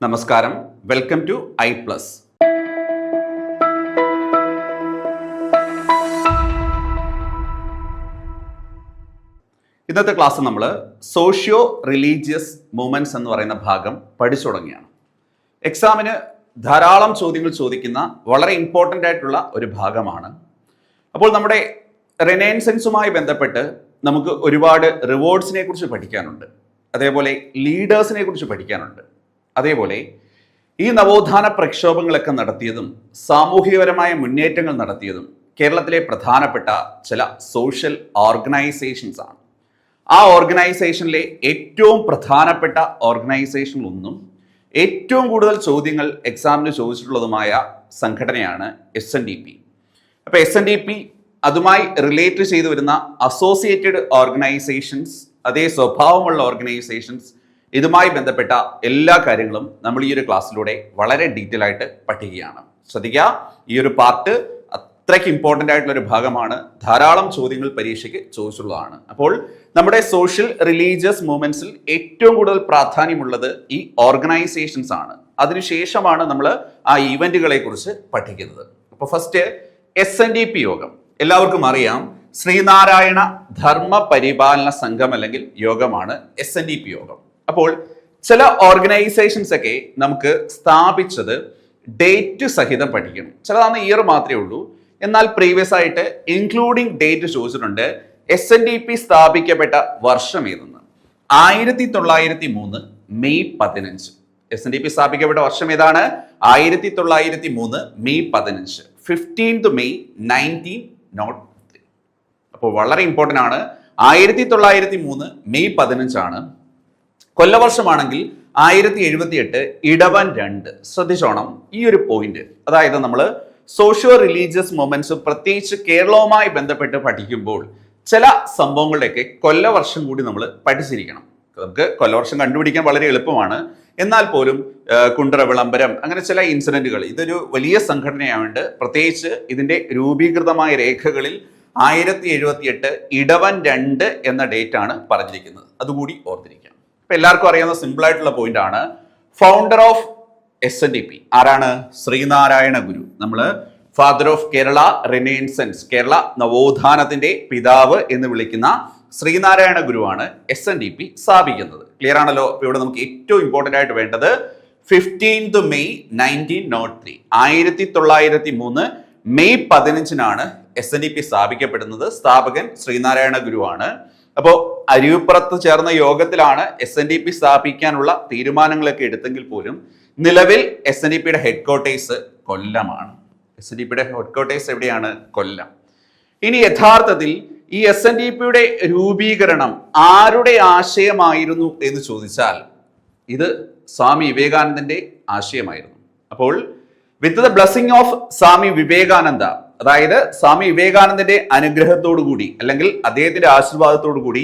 നമസ്കാരം, welcome to I plus. ഇന്നത്തെ class നമ്മൾ സോഷ്യോ റിലീജിയസ് മൂവ്മെന്റ്സ് എന്ന് പറയുന്ന ഭാഗം പഠിച്ചു തുടങ്ങിയാണ്. എക്സാമിന് ധാരാളം ചോദ്യങ്ങൾ ചോദിക്കുന്ന വളരെ ഇമ്പോർട്ടൻ്റ് ആയിട്ടുള്ള ഒരു ഭാഗമാണ്. അപ്പോൾ നമ്മുടെ റെനൈൻസൻസുമായി ബന്ധപ്പെട്ട് നമുക്ക് ഒരുപാട് റിവോർഡ്സിനെ കുറിച്ച് പഠിക്കാനുണ്ട്, അതേപോലെ ലീഡേഴ്സിനെ കുറിച്ച് പഠിക്കാനുണ്ട്. അതേപോലെ ഈ നവോത്ഥാന പ്രക്ഷോഭങ്ങളൊക്കെ നടത്തിയതും സാമൂഹികപരമായ മുന്നേറ്റങ്ങൾ നടത്തിയതും കേരളത്തിലെ പ്രധാനപ്പെട്ട ചില സോഷ്യൽ ഓർഗനൈസേഷൻസ് ആണ്. ആ ഓർഗനൈസേഷനിലെ ഏറ്റവും പ്രധാനപ്പെട്ട ഓർഗനൈസേഷനിലൊന്നും ഏറ്റവും കൂടുതൽ ചോദ്യങ്ങൾ എക്സാമിന് ചോദിച്ചിട്ടുള്ളതുമായ സംഘടനയാണ് SNDP. അപ്പോൾ SNDP അതുമായി റിലേറ്റ് ചെയ്തു വരുന്ന അസോസിയേറ്റഡ് ഓർഗനൈസേഷൻസ്, അതേ സ്വഭാവമുള്ള ഓർഗനൈസേഷൻസ്, ഇതുമായി ബന്ധപ്പെട്ട എല്ലാ കാര്യങ്ങളും നമ്മൾ ഈ ഒരു ക്ലാസ്സിലൂടെ വളരെ ഡീറ്റെയിൽ ആയിട്ട് പഠിക്കുകയാണ്. ശ്രദ്ധിക്കുക, ഈ ഒരു പാർട്ട് അത്രയ്ക്ക് ഇമ്പോർട്ടൻ്റ് ആയിട്ടുള്ള ഒരു ഭാഗമാണ്. ധാരാളം ചോദ്യങ്ങൾ പരീക്ഷയ്ക്ക് ചോദിച്ചിട്ടുള്ളതാണ്. അപ്പോൾ നമ്മുടെ സോഷ്യൽ റിലീജിയസ് മൂവ്മെന്റ്സിൽ ഏറ്റവും കൂടുതൽ പ്രാധാന്യമുള്ളത് ഈ ഓർഗനൈസേഷൻസ് ആണ്. അതിനുശേഷമാണ് നമ്മൾ ആ ഇവന്റുകളെ കുറിച്ച് പഠിക്കുന്നത്. അപ്പോൾ ഫസ്റ്റ് SNDP യോഗം എല്ലാവർക്കും അറിയാം. ശ്രീനാരായണ ധർമ്മ പരിപാലന സംഘം അല്ലെങ്കിൽ യോഗമാണ് SNDP യോഗം. അപ്പോൾ ചില ഓർഗനൈസേഷൻസ് ഒക്കെ നമുക്ക് സ്ഥാപിച്ചത് ഡേറ്റ് സഹിതം പഠിക്കണം. ചിലതാണ് ഇയർ മാത്രമേ ഉള്ളൂ, എന്നാൽ പ്രീവിയസ് ആയിട്ട് ഇൻക്ലൂഡിങ് ഡേറ്റ് ചോദിച്ചിട്ടുണ്ട്. SNDP സ്ഥാപിക്കപ്പെട്ട വർഷം ഏതെന്ന്? 1903 മെയ് 15. SNDP സ്ഥാപിക്കപ്പെട്ട വർഷം ഏതാണ്? 1903 മെയ് 15, 15th മെയ് 1903. അപ്പോൾ വളരെ ഇമ്പോർട്ടൻ്റ് ആണ്. 1903 മെയ് 15 ആണ്. കൊല്ലവർഷമാണെങ്കിൽ 1078 ഇടവൻ 2. ശ്രദ്ധിച്ചോണം ഈ ഒരു പോയിന്റ്. അതായത് നമ്മൾ സോഷ്യോ റിലീജിയസ് മൂവ്മെന്റ്സ് പ്രത്യേകിച്ച് കേരളവുമായി ബന്ധപ്പെട്ട് പഠിക്കുമ്പോൾ ചില സംഭവങ്ങളുടെയൊക്കെ കൊല്ലവർഷം കൂടി നമ്മൾ പഠിച്ചിരിക്കണം. നമുക്ക് കൊല്ലവർഷം കണ്ടുപിടിക്കാൻ വളരെ എളുപ്പമാണ്. എന്നാൽ പോലും കുണ്ടറ വിളംബരം, അങ്ങനെ ചില ഇൻസിഡന്റുകൾ, ഇതൊരു വലിയ സംഘടനയായതുകൊണ്ട് പ്രത്യേകിച്ച് ഇതിന്റെ രൂപീകൃതമായ രേഖകളിൽ 1078 ഇടവൻ 2 എന്ന ഡേറ്റ് ആണ് പറഞ്ഞിരിക്കുന്നത്. അതുകൂടി ഓർത്തിരിക്കാം. ഇപ്പൊ എല്ലാവർക്കും അറിയാവുന്ന സിമ്പിൾ ആയിട്ടുള്ള പോയിന്റ് ആണ്. ഫൗണ്ടർ ഓഫ് SNDP ആരാണ്? ശ്രീനാരായണ ഗുരു. നമ്മൾ father of Kerala renaissance, Kerala നവോത്ഥാനത്തിന്റെ പിതാവ് എന്ന് വിളിക്കുന്ന ശ്രീനാരായണ ഗുരുവാണ് SNDP സ്ഥാപിക്കുന്നത്. ക്ലിയർ ആണല്ലോ? ഇവിടെ നമുക്ക് ഏറ്റവും ഇമ്പോർട്ടൻ്റ് ആയിട്ട് വേണ്ടത് 15th മെയ് 1903, 1903 മെയ് 15 SNDP സ്ഥാപിക്കപ്പെടുന്നത്. സ്ഥാപകൻ ശ്രീനാരായണ ഗുരുവാണ്. അപ്പോൾ അരിവിപ്പുറത്ത് ചേർന്ന യോഗത്തിലാണ് SNDP സ്ഥാപിക്കാനുള്ള തീരുമാനങ്ങളൊക്കെ എടുത്തെങ്കിൽ പോലും നിലവിൽ SNDPയുടെ ഹെഡ്ക്വാർട്ടേഴ്സ് കൊല്ലമാണ്. SNDPയുടെ ഹെഡ്ക്വാർട്ടേഴ്സ് എവിടെയാണ്? കൊല്ലം. ഇനി യഥാർത്ഥത്തിൽ ഈ SNDPയുടെ രൂപീകരണം ആരുടെ ആശയമായിരുന്നു എന്ന് ചോദിച്ചാൽ ഇത് സ്വാമി വിവേകാനന്ദന്റെ ആശയമായിരുന്നു. അപ്പോൾ with the blessing of Swami Vivekananda, അതായത് സ്വാമി വിവേകാനന്ദന്റെ അനുഗ്രഹത്തോടു കൂടി അല്ലെങ്കിൽ അദ്ദേഹത്തിന്റെ ആശീർവാദത്തോടു കൂടി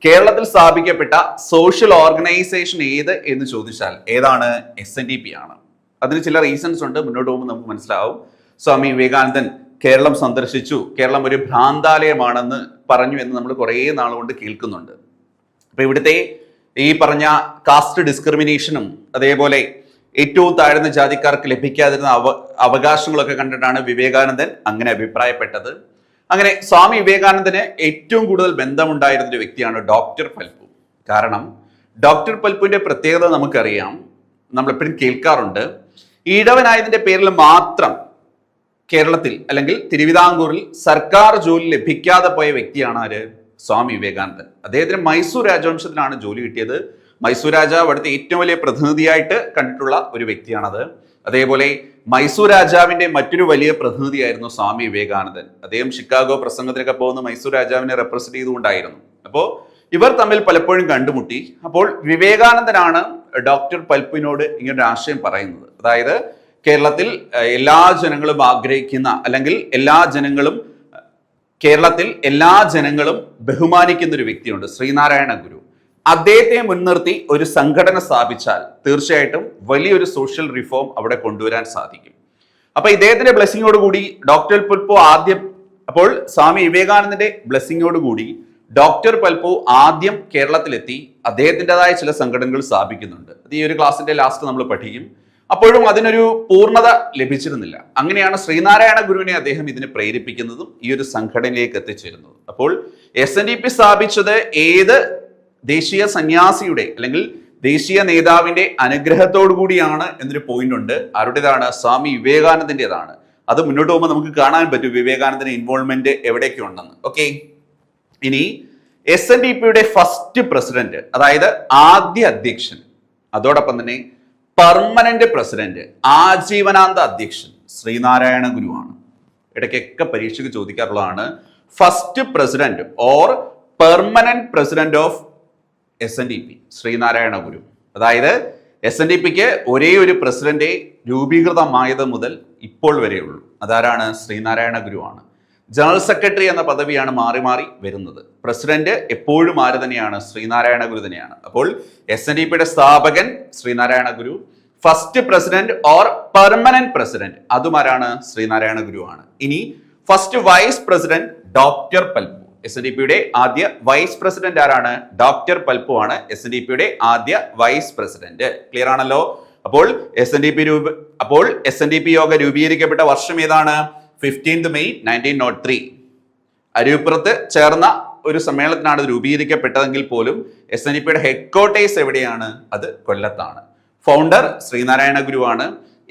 കേരളത്തിൽ സ്ഥാപിക്കപ്പെട്ട സോഷ്യൽ ഓർഗനൈസേഷൻ ഏത് എന്ന് ചോദിച്ചാൽ ഏതാണ്? SNDP ആണ്. അതിന് ചില റീസൺസ് ഉണ്ട്, മുന്നോട്ട് പോകുമ്പോൾ നമുക്ക് മനസ്സിലാവും. സ്വാമി വിവേകാനന്ദൻ കേരളം സന്ദർശിച്ചു, കേരളം ഒരു ഭ്രാന്താലയമാണെന്ന് പറഞ്ഞു എന്ന് നമ്മൾ കുറേ നാളുകൊണ്ട് കേൾക്കുന്നുണ്ട്. അപ്പൊ ഇവിടുത്തെ ഈ പറഞ്ഞ കാസ്റ്റ് ഡിസ്ക്രിമിനേഷനും അതേപോലെ ഏറ്റവും താഴ്ന്ന ജാതിക്കാർക്ക് ലഭിക്കാതിരുന്ന അവകാശങ്ങളൊക്കെ കണ്ടിട്ടാണ് വിവേകാനന്ദൻ അങ്ങനെ അഭിപ്രായപ്പെട്ടത്. അങ്ങനെ സ്വാമി വിവേകാനന്ദന് ഏറ്റവും കൂടുതൽ ബന്ധമുണ്ടായിരുന്ന ഒരു വ്യക്തിയാണ് ഡോക്ടർ പൽപ്പു. കാരണം ഡോക്ടർ പൽപ്പുവിന്റെ പ്രത്യേകത നമുക്കറിയാം, നമ്മളെപ്പോഴും കേൾക്കാറുണ്ട്. ഈഴവനായതിന്റെ പേരിൽ മാത്രം കേരളത്തിൽ അല്ലെങ്കിൽ തിരുവിതാംകൂറിൽ സർക്കാർ ജോലി ലഭിക്കാതെ പോയ വ്യക്തിയാണ് ആര്? സ്വാമി വിവേകാനന്ദൻ. അദ്ദേഹത്തിന് മൈസൂർ രാജവംശത്തിലാണ് ജോലി കിട്ടിയത്. മൈസൂർ രാജാവ് അവിടുത്തെ ഏറ്റവും വലിയ പ്രതിനിധിയായിട്ട് കണ്ടിട്ടുള്ള ഒരു വ്യക്തിയാണത്. അതേപോലെ മൈസൂർ രാജാവിന്റെ മറ്റൊരു വലിയ പ്രതിനിധിയായിരുന്നു സ്വാമി വിവേകാനന്ദൻ. അദ്ദേഹം ഷിക്കാഗോ പ്രസംഗത്തിനൊക്കെ പോകുന്ന മൈസൂർ രാജാവിനെ റെപ്രസെന്റ് ചെയ്തുകൊണ്ടായിരുന്നു. അപ്പോൾ ഇവർ തമ്മിൽ പലപ്പോഴും കണ്ടുമുട്ടി. അപ്പോൾ വിവേകാനന്ദനാണ് ഡോക്ടർ പൽപ്പിനോട് ഇങ്ങനൊരു ആശയം പറയുന്നത്. അതായത് കേരളത്തിൽ എല്ലാ ജനങ്ങളും ആഗ്രഹിക്കുന്ന അല്ലെങ്കിൽ കേരളത്തിൽ എല്ലാ ജനങ്ങളും ബഹുമാനിക്കുന്ന ഒരു വ്യക്തിയുണ്ട്, ശ്രീനാരായണ ഗുരു. അദ്ദേഹത്തെ മുൻനിർത്തി ഒരു സംഘടന സ്ഥാപിച്ചാൽ തീർച്ചയായിട്ടും വലിയൊരു സോഷ്യൽ റിഫോം അവിടെ കൊണ്ടുവരാൻ സാധിക്കും. അപ്പൊ ഇദ്ദേഹത്തിന്റെ ബ്ലെസ്സിങ്ങോട് കൂടി ഡോക്ടർ പൽപ്പു അപ്പോൾ സ്വാമി വിവേകാനന്ദന്റെ ബ്ലെസ്സിങ്ങോട് കൂടി ഡോക്ടർ പൽപു ആദ്യം കേരളത്തിലെത്തി അദ്ദേഹത്തിൻ്റെതായ ചില സംഘടനകൾ സ്ഥാപിക്കുന്നുണ്ട്. അത് ഈ ഒരു ക്ലാസ്സിന്റെ ലാസ്റ്റ് നമ്മൾ പഠിക്കും. അപ്പോഴും അതിനൊരു പൂർണ്ണത ലഭിച്ചിരുന്നില്ല. അങ്ങനെയാണ് ശ്രീനാരായണ ഗുരുവിനെ അദ്ദേഹം ഇതിന് പ്രേരിപ്പിക്കുന്നതും ഈ ഒരു സംഘടനയിലേക്ക് എത്തിച്ചേരുന്നതും. അപ്പോൾ SNDP സ്ഥാപിച്ചത് ഏത് ദേശീയ സന്യാസിയുടെ അല്ലെങ്കിൽ ദേശീയ നേതാവിന്റെ അനുഗ്രഹത്തോടു കൂടിയാണ് എന്നൊരു പോയിന്റ് ഉണ്ട്. ആരുടേതാണ്? സ്വാമി വിവേകാനന്ദന്റേതാണ്. അത് മുന്നോട്ട് പോകുമ്പോൾ നമുക്ക് കാണാൻ പറ്റും വിവേകാനന്ദന്റെ ഇൻവോൾവ്മെന്റ് എവിടെയൊക്കെ ഉണ്ടെന്ന്. ഓക്കെ, ഇനി SNDPയുടെ ഫസ്റ്റ് പ്രസിഡന്റ്, അതായത് ആദ്യ അധ്യക്ഷൻ, അതോടൊപ്പം തന്നെ പെർമനന്റ് പ്രസിഡന്റ്, ആജീവനാന്ത അധ്യക്ഷൻ ശ്രീനാരായണ ഗുരുവാണ്. ഇടയ്ക്കൊക്കെ പരീക്ഷയ്ക്ക് ചോദിക്കാറുള്ളതാണ് first president or permanent president of SNDP Sreenarayana Guru. അതായത് SNDPക്ക് ഒരേ ഒരു പ്രസിഡന്റ് രൂപീകൃതമായത് മുതൽ ഇപ്പോൾ വരെയുള്ളൂ. അതാരാണ്? ശ്രീനാരായണ ഗുരുവാണ്. ജനറൽ സെക്രട്ടറി എന്ന പദവിയാണ് മാറി മാറി വരുന്നത്. പ്രസിഡന്റ് എപ്പോഴും ആര് തന്നെയാണ്? ശ്രീനാരായണ ഗുരു തന്നെയാണ്. അപ്പോൾ SNDPയുടെ സ്ഥാപകൻ Sreenarayana Guru, first president or permanent president അതുമാരാണ്? ശ്രീനാരായണ ഗുരുവാണ്. ഇനി first vice president doctor Palpu. SNDPയുടെ ആദ്യ വൈസ് പ്രസിഡന്റ് ആരാണ്? ഡോക്ടർ പൽപു ആണ് SNDPയുടെ ആദ്യ വൈസ് പ്രസിഡന്റ്. ക്ലിയർ ആണല്ലോ? അപ്പോൾ SNDP യോഗ രൂപീകരിക്കപ്പെട്ട വർഷം ഏതാണ്? 15th May 1903. അരിപ്പുറത്ത് ചേർന്ന ഒരു സമ്മേളനത്തിനാണ് ഇത് രൂപീകരിക്കപ്പെട്ടതെങ്കിൽ പോലും SNDPയുടെ ഹെഡ്ക്വാർട്ടേഴ്സ് എവിടെയാണ്? അത് കൊല്ലത്താണ്. ഫൗണ്ടർ ശ്രീനാരായണ ഗുരുവാണ്.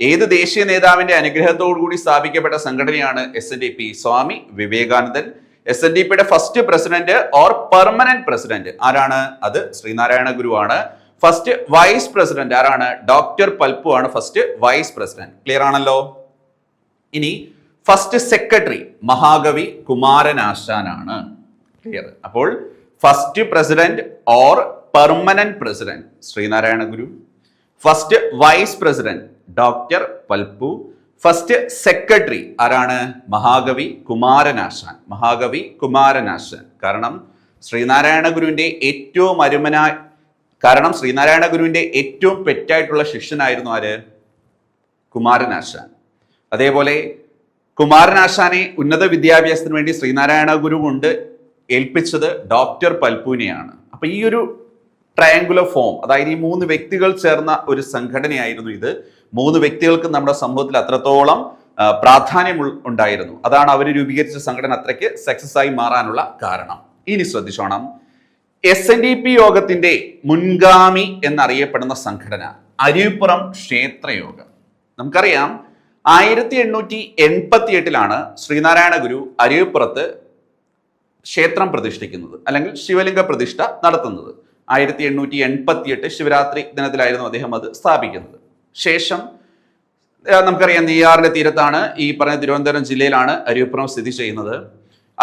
ഏത് ദേശീയ നേതാവിന്റെ അനുഗ്രഹത്തോടു കൂടി സ്ഥാപിക്കപ്പെട്ട സംഘടനയാണ് SNDP? സ്വാമി വിവേകാനന്ദൻ. SNDPയുടെ first president or permanent president ആരാണ്? അത് ശ്രീനാരായണ ഗുരുവാണ്. ഫസ്റ്റ് വൈസ് പ്രസിഡന്റ് ആരാണ്? ഡോക്ടർ പൽപു ആണ് ഫസ്റ്റ് വൈസ് പ്രസിഡന്റ്. ക്ലിയർ ആണല്ലോ? ഇനി ഫസ്റ്റ് സെക്രട്ടറി മഹാകവി കുമാരനാശാനാണ്. ക്ലിയർ? അപ്പോൾ first president or permanent president Sreenarayana Guru, first vice president doctor Palpu, first secretary ആരാണ്? മഹാകവി കുമാരനാശാൻ. മഹാകവി കുമാരനാശാൻ. കാരണം ശ്രീനാരായണ ഗുരുവിന്റെ ഏറ്റവും പെറ്റായിട്ടുള്ള ശിഷ്യനായിരുന്നു ആര്? കുമാരനാശാൻ. അതേപോലെ കുമാരനാശാനെ ഉന്നത വിദ്യാഭ്യാസത്തിന് വേണ്ടി ശ്രീനാരായണ ഗുരു കൊണ്ട് ഏൽപ്പിച്ചത് ഡോക്ടർ പൽപുവിനെയാണ്. അപ്പൊ ഈ ഒരു ട്രയാങ്കുലർ ഫോം, അതായത് ഈ 3 വ്യക്തികൾ ചേർന്ന ഒരു സംഘടനയായിരുന്നു ഇത്. 3 വ്യക്തികൾക്ക് നമ്മുടെ സമൂഹത്തിൽ അത്രത്തോളം പ്രാധാന്യം ഉണ്ടായിരുന്നു. അതാണ് അവർ രൂപീകരിച്ച സംഘടന അത്രയ്ക്ക് സക്സസ് ആയി മാറാനുള്ള കാരണം. ഇനി ശ്രദ്ധിച്ചോണം, SNDP യോഗത്തിന്റെ മുൻഗാമി എന്നറിയപ്പെടുന്ന സംഘടന അരിപ്പുറം ക്ഷേത്രയോഗം. നമുക്കറിയാം 1888 ശ്രീനാരായണ ഗുരു അരിപ്പുറത്ത് ക്ഷേത്രം പ്രതിഷ്ഠിക്കുന്നത്, അല്ലെങ്കിൽ ശിവലിംഗ പ്രതിഷ്ഠ നടത്തുന്നത്. 1888 ശിവരാത്രി ദിനത്തിലായിരുന്നു അദ്ദേഹം അത് സ്ഥാപിക്കുന്നത്. ശേഷം നമുക്കറിയാം നെയ്യാറിന്റെ തീരത്താണ്, ഈ പറഞ്ഞ തിരുവനന്തപുരം ജില്ലയിലാണ് അരിപ്പുറം സ്ഥിതി ചെയ്യുന്നത്.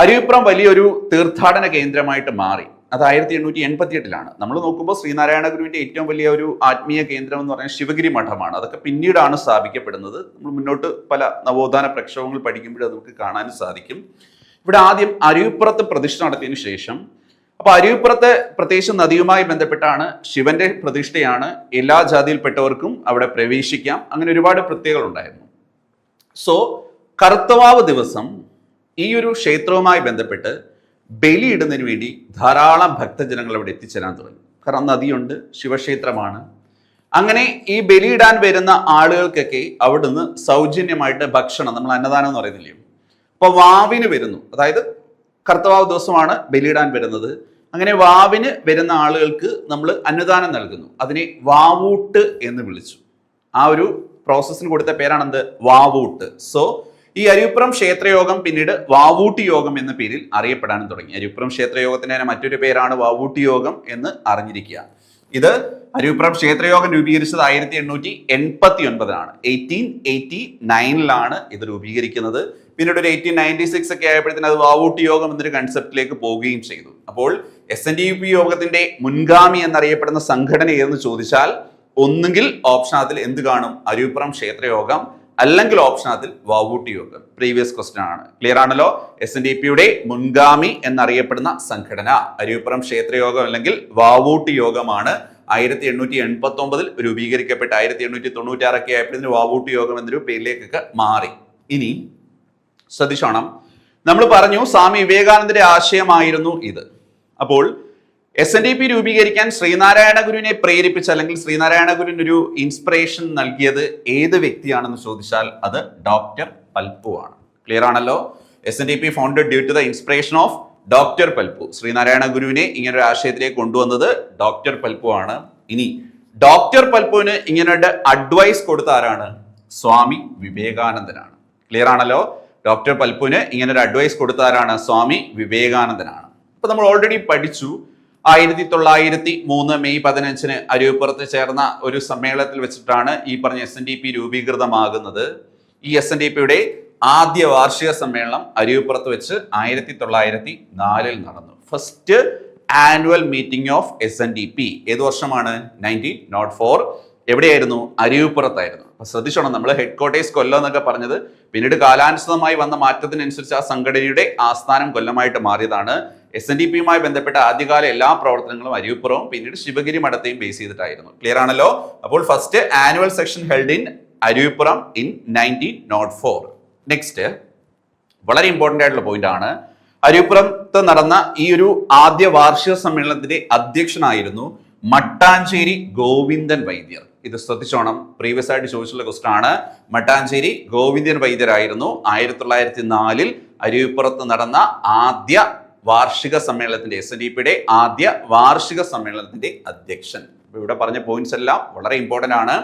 അരിപ്പുറം വലിയൊരു തീർത്ഥാടന കേന്ദ്രമായിട്ട് മാറി. അത് 1888 നമ്മൾ നോക്കുമ്പോൾ ശ്രീനാരായണ ഗുരുവിന്റെ ഏറ്റവും വലിയ ഒരു ആത്മീയ കേന്ദ്രം എന്ന് പറയുന്നത് ശിവഗിരി മഠമാണ്. അതൊക്കെ പിന്നീടാണ് സ്ഥാപിക്കപ്പെടുന്നത്. നമ്മൾ മുന്നോട്ട് പല നവോത്ഥാന പ്രക്ഷോഭങ്ങൾ പഠിക്കുമ്പോഴേ നമുക്ക് കാണാനും സാധിക്കും. ഇവിടെ ആദ്യം അരിപ്പുറത്ത് പ്രതിഷ്ഠ നടത്തിയതിനു ശേഷം, അപ്പൊ അരിപ്പുറത്ത് പ്രത്യേകിച്ച് നദിയുമായി ബന്ധപ്പെട്ടാണ്, ശിവന്റെ പ്രതിഷ്ഠയാണ്, എല്ലാ ജാതിയിൽപ്പെട്ടവർക്കും അവിടെ പ്രവേശിക്കാം, അങ്ങനെ ഒരുപാട് പ്രത്യേകതകൾ ഉണ്ടായിരുന്നു. സോ കർത്തവാവ് ദിവസം ഈ ഒരു ക്ഷേത്രവുമായി ബന്ധപ്പെട്ട് ബലിയിടുന്നതിന് വേണ്ടി ധാരാളം ഭക്തജനങ്ങൾ അവിടെ എത്തിച്ചേരാൻ തുടങ്ങി. കാരണം നദിയുണ്ട്, ശിവക്ഷേത്രമാണ്. അങ്ങനെ ഈ ബലിയിടാൻ വരുന്ന ആളുകൾക്കൊക്കെ അവിടുന്ന് സൗജന്യമായിട്ട് ഭക്ഷണം, നമ്മൾ അന്നദാനം എന്ന് പറയുന്നില്ലയോ, അപ്പൊ വാവിന് വരുന്നു. അതായത് കർത്തവാവ് ദിവസമാണ് ബലിയിടാൻ വരുന്നത്. അങ്ങനെ വാവിന് വരുന്ന ആളുകൾക്ക് നമ്മൾ അന്നദാനം നൽകുന്നു. അതിനെ വാവൂട്ട് എന്ന് വിളിച്ചു. ആ ഒരു പ്രോസസ്സിന് കൊടുത്ത പേരാണെന്ത്? വാവൂട്ട്. സോ ഈ അരിപ്പുറം ക്ഷേത്രയോഗം പിന്നീട് വാവൂട്ടി യോഗം എന്ന പേരിൽ അറിയപ്പെടാനും തുടങ്ങി. അരിപ്പുറം ക്ഷേത്രയോഗത്തിന്റെ മറ്റൊരു പേരാണ് വാവൂട്ടി യോഗം എന്ന് അറിഞ്ഞിരിക്കുക. ഇത് അരിപ്പുറം ക്ഷേത്രയോഗം രൂപീകരിച്ചത് 1889 1889 ഇത് രൂപീകരിക്കുന്നത്. പിന്നീട് ഒരു 1896 ഒക്കെ ആയപ്പോഴത്തേന് അത് വാവൂട്ടി യോഗം എന്നൊരു കൺസെപ്റ്റിലേക്ക് പോവുകയും ചെയ്തു. അപ്പോൾ SNDP യോഗത്തിന്റെ മുൻഗാമി എന്നറിയപ്പെടുന്ന സംഘടന ഏതെന്ന് ചോദിച്ചാൽ ഒന്നുകിൽ ഓപ്ഷൻ അതിൽ എന്ത് കാണും? അരിപ്പുറം ക്ഷേത്രയോഗം, അല്ലെങ്കിൽ ഓപ്ഷൻ അതിൽ വാവൂട്ടി യോഗം. പ്രീവിയസ് ക്വസ്റ്റ്യൻ ആണ്. ക്ലിയർ ആണല്ലോ? SNDPയുടെ മുൻഗാമി എന്നറിയപ്പെടുന്ന സംഘടന അരിപ്പുറം ക്ഷേത്രയോഗം അല്ലെങ്കിൽ വാവൂട്ടി യോഗമാണ്. 1889 രൂപീകരിക്കപ്പെട്ട 1896 ഒക്കെ ആയപ്പോഴത്തേന് വാവൂട്ടി യോഗം എന്നൊരു പേരിലേക്കൊക്കെ മാറി. ഇനി ശ്രദ്ധിച്ചോണം, നമ്മൾ പറഞ്ഞു സ്വാമി വിവേകാനന്ദന്റെ ആശയമായിരുന്നു ഇത്. അപ്പോൾ SNDP രൂപീകരിക്കാൻ ശ്രീനാരായണ ഗുരുവിനെ പ്രേരിപ്പിച്ച അല്ലെങ്കിൽ ശ്രീനാരായണ ഗുരുവിന് ഒരു ഇൻസ്പിറേഷൻ നൽകിയത് ഏത് വ്യക്തിയാണെന്ന് ചോദിച്ചാൽ അത് ഡോക്ടർ പൽപ്പു ആണ്. ക്ലിയർ ആണല്ലോ? SNDP founded due to the inspiration of doctor Palpu. Sreenarayana ഗുരുവിനെ ഇങ്ങനെ ഒരു ആശയത്തിലേക്ക് കൊണ്ടുവന്നത് ഡോക്ടർ പൽപ്പു ആണ്. ഇനി ഡോക്ടർ പൽപ്പുവിന് ഇങ്ങനെ അഡ്വൈസ് കൊടുത്ത ആരാണ്? സ്വാമി വിവേകാനന്ദനാണ്. ക്ലിയർ ആണല്ലോ? ഡോക്ടർ പൽപ്പുവിന് ഇങ്ങനെ ഒരു അഡ്വൈസ് കൊടുത്ത ആരാണ്? സ്വാമി വിവേകാനന്ദനാണ്. അപ്പൊ നമ്മൾ ഓൾറെഡി പഠിച്ചു 1903 മെയ് 15 അരുവിപ്പുറത്ത് ചേർന്ന ഒരു സമ്മേളനത്തിൽ വെച്ചിട്ടാണ് ഈ പറഞ്ഞ SNDP രൂപീകൃതമാകുന്നത്. ഈ SNDPയുടെ ആദ്യ വാർഷിക സമ്മേളനം അരുവിപ്പുറത്ത് വെച്ച് 1904 നടന്നു. First annual meeting of SNDP ഏത് വർഷമാണ്? 1904. എവിടെയായിരുന്നു? അരുവിപ്പുറത്തായിരുന്നു. അപ്പൊ ശ്രദ്ധിച്ചോണം, നമ്മൾ ഹെഡ് ക്വാർട്ടേഴ്സ് കൊല്ലം എന്നൊക്കെ പറഞ്ഞത് പിന്നീട് കാലാനുസൃതമായി വന്ന മാറ്റത്തിനനുസരിച്ച് ആ സംഘടനയുടെ ആസ്ഥാനം കൊല്ലമായിട്ട് മാറിയതാണ്. SNDPയുമായി ബന്ധപ്പെട്ട ആദ്യകാല എല്ലാ പ്രവർത്തനങ്ങളും അരുവിപ്പുറവും പിന്നീട് ശിവഗിരി മഠത്തെയും ബേസ് ചെയ്തിട്ടായിരുന്നു. ക്ലിയർ ആണല്ലോ? അപ്പോൾ first annual section held in Aruvippuram in 1904. Next വളരെ ഇമ്പോർട്ടന്റ് ആയിട്ടുള്ള പോയിന്റ് ആണ്, അരുവിപ്പുറത്ത് നടന്ന ഈ ഒരു ആദ്യ വാർഷിക സമ്മേളനത്തിന്റെ അധ്യക്ഷനായിരുന്നു മട്ടാഞ്ചേരി ഗോവിന്ദൻ വൈദ്യർ. ഇത് ശ്രദ്ധിച്ചോണം, പ്രീവിയസ് ആയിട്ട് ചോദിച്ചിട്ടുള്ള ക്വസ്റ്റൻ ആണ്. മട്ടാഞ്ചേരി ഗോവിന്ദൻ വൈദ്യരായിരുന്നു 1904 അരുവിപ്പുറത്ത് നടന്ന ആദ്യ വാർഷിക സമ്മേളനത്തിന്റെ SNDPയുടെ ആദ്യ വാർഷിക സമ്മേളനത്തിന്റെ അധ്യക്ഷൻ. ഇവിടെ പറഞ്ഞ പോയിന്റ്സ് എല്ലാം വളരെ ഇമ്പോർട്ടന്റ് ആണ്.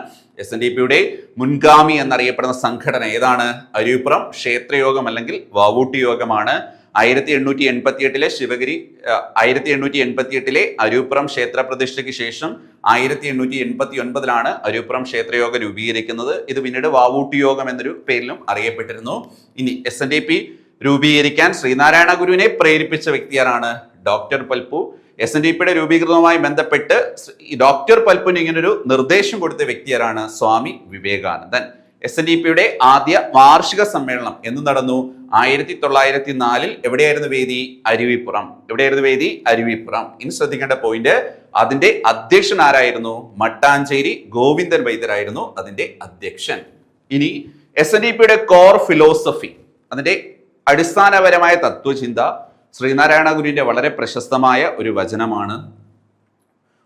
SNDPയുടെ മുൻഗാമി എന്നറിയപ്പെടുന്ന സംഘടന ഏതാണ്? അരുവിപ്പുറം ക്ഷേത്രയോഗം അല്ലെങ്കിൽ വാവൂട്ടി യോഗമാണ്. 1888 ശിവഗിരി 1888 അരുവിപ്പുറം ക്ഷേത്ര പ്രതിഷ്ഠയ്ക്ക് ശേഷം 1889 അരുവിപ്പുറം ക്ഷേത്രയോഗം രൂപീകരിക്കുന്നത്. ഇത് പിന്നീട് വാവൂട്ടി യോഗം എന്നൊരു പേരിലും അറിയപ്പെട്ടിരുന്നു. ഇനി SNDP രൂപീകരിക്കാൻ ശ്രീനാരായണ ഗുരുവിനെ പ്രേരിപ്പിച്ച വ്യക്തിയാരാണ്? ഡോക്ടർ പൽപ്പു. SNDPയുടെ രൂപീകൃതവുമായി ബന്ധപ്പെട്ട് ഡോക്ടർ പൽപ്പുവിന് ഇങ്ങനൊരു നിർദ്ദേശം കൊടുത്ത വ്യക്തിയാരാണ്? സ്വാമി വിവേകാനന്ദൻ. SNDPയുടെ ആദ്യ വാർഷിക സമ്മേളനം എന്ന് നടന്നു? 1904 എവിടെയായിരുന്നു വേദി? അരുവിപ്പുറം. എവിടെയായിരുന്നു വേദി? അരുവിപ്പുറം. ഇനി ശ്രദ്ധിക്കേണ്ട പോയിന്റ്, അതിന്റെ അധ്യക്ഷൻ ആരായിരുന്നു? മട്ടാഞ്ചേരി ഗോവിന്ദൻ വൈദ്യരായിരുന്നു അതിന്റെ അധ്യക്ഷൻ. ഇനി SNDPയുടെ കോർ ഫിലോസഫി, അതിന്റെ അടിസ്ഥാനപരമായ തത്വചിന്ത ശ്രീനാരായണ ഗുരുവിന്റെ വളരെ പ്രശസ്തമായ ഒരു വചനമാണ്.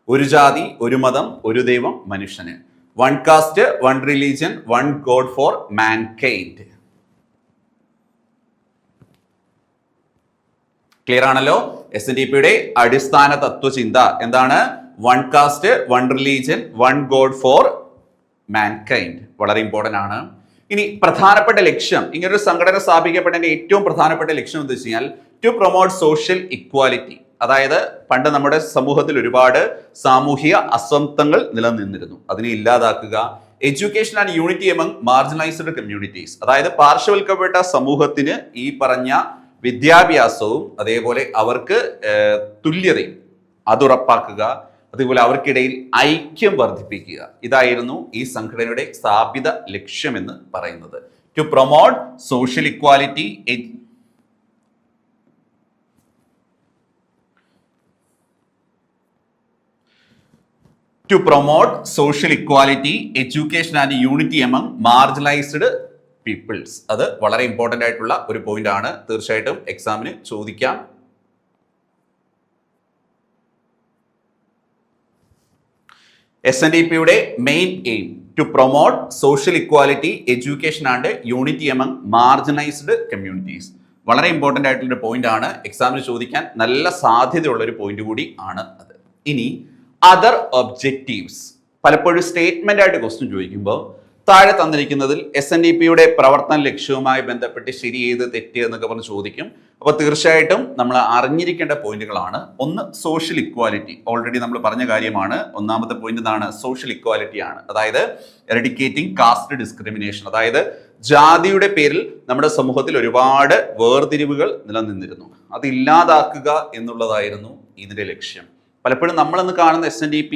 ഒരു ജാതി, ഒരു മതം, ഒരു ദൈവം മനുഷ്യന്. One caste, one religion, one god for mankind. Clear ആണല്ലോ? SNDPയുടെ അടിസ്ഥാന തത്വചിന്ത എന്താണ്? One caste, one religion, one god for mankind. വളരെ ഇമ്പോർട്ടന്റ് ആണ്. ഇനി പ്രധാനപ്പെട്ട ലക്ഷ്യം, ഇങ്ങനൊരു സംഘടന സ്ഥാപിക്കപ്പെട്ടതിന്റെ ഏറ്റവും പ്രധാനപ്പെട്ട ലക്ഷ്യം എന്ന് വെച്ച് കഴിഞ്ഞാൽ ടു പ്രൊമോട്ട് സോഷ്യൽ ഇക്വാലിറ്റി. അതായത് പണ്ട് നമ്മുടെ സമൂഹത്തിൽ ഒരുപാട് സാമൂഹിക അസമത്വങ്ങൾ നിലനിന്നിരുന്നു, അതിനെ ഇല്ലാതാക്കുക. Education and unity among marginalised communities, അതായത് പാർശ്വവൽക്കപ്പെട്ട സമൂഹത്തിന് ഈ പറഞ്ഞ വിദ്യാഭ്യാസവും അതേപോലെ അവർക്ക് തുല്യതയും അതുറപ്പാക്കുക. അതുപോലെ അവർക്കിടയിൽ ഐക്യം വർദ്ധിപ്പിക്കുക. ഇതായിരുന്നു ഈ സംഘടനയുടെ സ്ഥാപിത ലക്ഷ്യമെന്ന് പറയുന്നത്. To promote social equality, education and unity among marginalised peoples. അത് വളരെ ഇമ്പോർട്ടന്റ് ആയിട്ടുള്ള ഒരു പോയിന്റ് ആണ്, തീർച്ചയായിട്ടും എക്സാമിന് ചോദിക്കാം. SNDPയുടെ main aim to promote social equality, education and unity among marginalised communities. വളരെ ഇമ്പോർട്ടന്റ് ആയിട്ടുള്ള പോയിന്റ് ആണ്, എക്സാമിന് ചോദിക്കാൻ നല്ല സാധ്യതയുള്ള ഒരു പോയിന്റ് കൂടി ആണ് അത്. ഇനി അതർ ഒബ്ജക്റ്റീവ്സ്, പലപ്പോഴും സ്റ്റേറ്റ്മെന്റ് ആയിട്ട് ക്വസ്റ്റ്യൻ ചോദിക്കുമ്പോൾ താഴെ തന്നിരിക്കുന്നതിൽ SNDPയുടെ പ്രവർത്തന ലക്ഷ്യവുമായി ബന്ധപ്പെട്ട് ശരി ഏത് തെറ്റ് എന്നൊക്കെ പറഞ്ഞ് ചോദിക്കും. അപ്പോൾ തീർച്ചയായിട്ടും നമ്മൾ അറിഞ്ഞിരിക്കേണ്ട പോയിന്റുകളാണ്. ഒന്ന്, സോഷ്യൽ ഇക്വാലിറ്റി. ഓൾറെഡി നമ്മൾ പറഞ്ഞ കാര്യമാണ്. ഒന്നാമത്തെ പോയിന്റ് എന്താണ്? സോഷ്യൽ ഇക്വാലിറ്റി ആണ്. അതായത് എറഡിക്കേറ്റിംഗ് കാസ്റ്റ് ഡിസ്ക്രിമിനേഷൻ, അതായത് ജാതിയുടെ പേരിൽ നമ്മുടെ സമൂഹത്തിൽ ഒരുപാട് വേർതിരിവുകൾ നിലനിന്നിരുന്നു, അത് ഇല്ലാതാക്കുക എന്നുള്ളതായിരുന്നു ഇതിന്റെ ലക്ഷ്യം. പലപ്പോഴും നമ്മളിന്ന് കാണുന്ന SNDP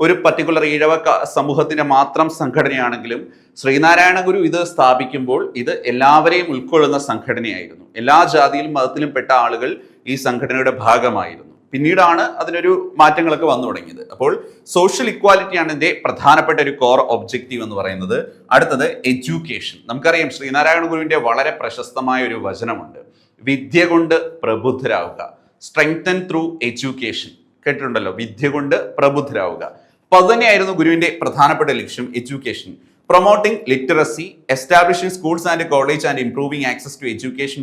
ഒരു പർട്ടിക്കുലർ ഈഴവ സമൂഹത്തിന്റെ മാത്രം സംഘടനയാണെങ്കിലും ശ്രീനാരായണ ഗുരു ഇത് സ്ഥാപിക്കുമ്പോൾ ഇത് എല്ലാവരെയും ഉൾക്കൊള്ളുന്ന സംഘടനയായിരുന്നു. എല്ലാ ജാതിയിലും മതത്തിലും പെട്ട ആളുകൾ ഈ സംഘടനയുടെ ഭാഗമായിരുന്നു. പിന്നീടാണ് അതിനൊരു മാറ്റങ്ങളൊക്കെ വന്നു തുടങ്ങിയത്. അപ്പോൾ സോഷ്യൽ ഇക്വാലിറ്റിയാണ് ഇതിന്റെ പ്രധാനപ്പെട്ട ഒരു കോർ ഒബ്ജക്റ്റീവ് എന്ന് പറയുന്നത്. അടുത്തത് എഡ്യൂക്കേഷൻ. നമുക്കറിയാം ശ്രീനാരായണ ഗുരുവിന്റെ വളരെ പ്രശസ്തമായ ഒരു വചനമുണ്ട്, വിദ്യ കൊണ്ട് പ്രബുദ്ധരാവുക. സ്ട്രെങ്തൻ ത്രൂ എഡ്യൂക്കേഷൻ, കേട്ടിട്ടുണ്ടല്ലോ, വിദ്യ കൊണ്ട് പ്രബുദ്ധരാവുക. അപ്പൊ അത് തന്നെയായിരുന്നു ഗുരുവിന്റെ പ്രധാനപ്പെട്ട ലക്ഷ്യം, education. Promoting literacy, establishing schools and college and improving access to education